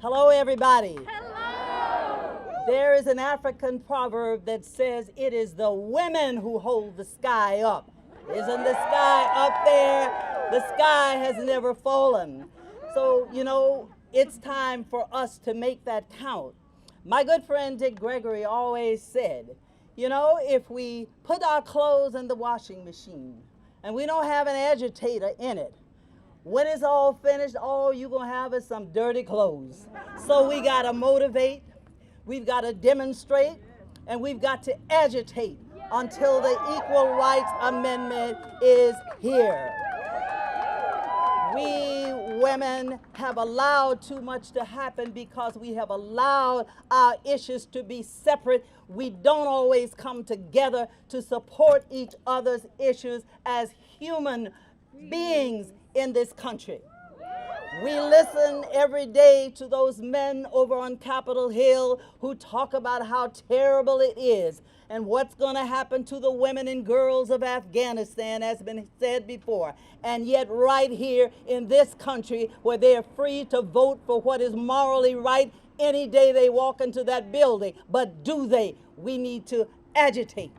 Hello, everybody. Hello! There is an African proverb that says it is the women who hold the sky up. Isn't the sky up there? The sky has never fallen. So, it's time for us to make that count. My good friend Dick Gregory always said, if we put our clothes in the washing machine and we don't have an agitator in it, when it's all finished, all you're going to have is some dirty clothes. So we got to motivate, we've got to demonstrate, and we've got to agitate until the Equal Rights Amendment is here. We women have allowed too much to happen because we have allowed our issues to be separate. We don't always come together to support each other's issues as human beings in this country. We listen every day to those men over on Capitol Hill who talk about how terrible it is and what's going to happen to the women and girls of Afghanistan, as has been said before. And yet right here in this country where they're free to vote for what is morally right any day they walk into that building. But do they? We need to agitate.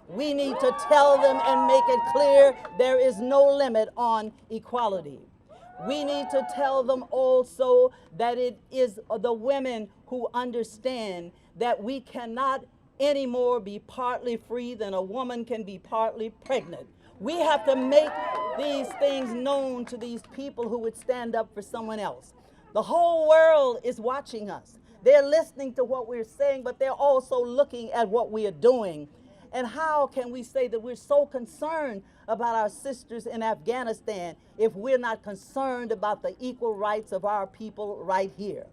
We need to tell them and make it clear there is no limit on equality. We need to tell them also that it is the women who understand that we cannot anymore be partly free than a woman can be partly pregnant. We have to make these things known to these people who would stand up for someone else. The whole world is watching us. They're listening to what we're saying, but they're also looking at what we are doing. And how can we say that we're so concerned about our sisters in Afghanistan if we're not concerned about the equal rights of our people right here?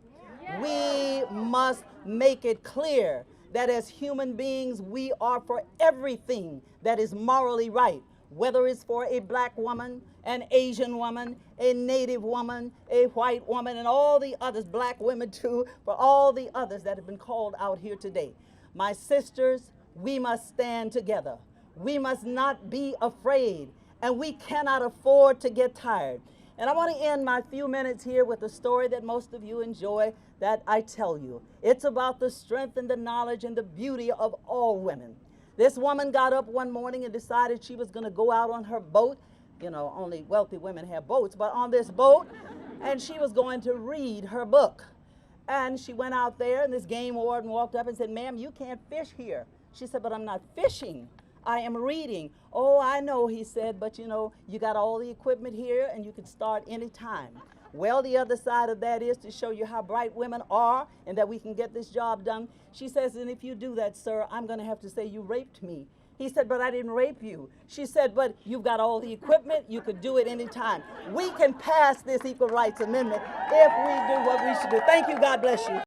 We must make it clear that as human beings, we are for everything that is morally right, whether it's for a black woman, an Asian woman, a Native woman, a white woman, and all the others, black women too, for all the others that have been called out here today. My sisters, we must stand together. We must not be afraid, and we cannot afford to get tired. And I want to end my few minutes here with a story that most of you enjoy that I tell you. It's about the strength and the knowledge and the beauty of all women. This woman got up one morning and decided she was going to go out on her boat. Only wealthy women have boats, but on this boat, and she was going to read her book. And she went out there, and this game warden walked up and said, "Ma'am, you can't fish here." She said, "But I'm not fishing. I am reading." "Oh, I know," he said, "but you got all the equipment here and you can start any time." Well, the other side of that is to show you how bright women are and that we can get this job done. She says, "And if you do that, sir, I'm going to have to say you raped me." He said, "But I didn't rape you." She said, "But you've got all the equipment. You could do it anytime." We can pass this Equal Rights Amendment if we do what we should do. Thank you. God bless you.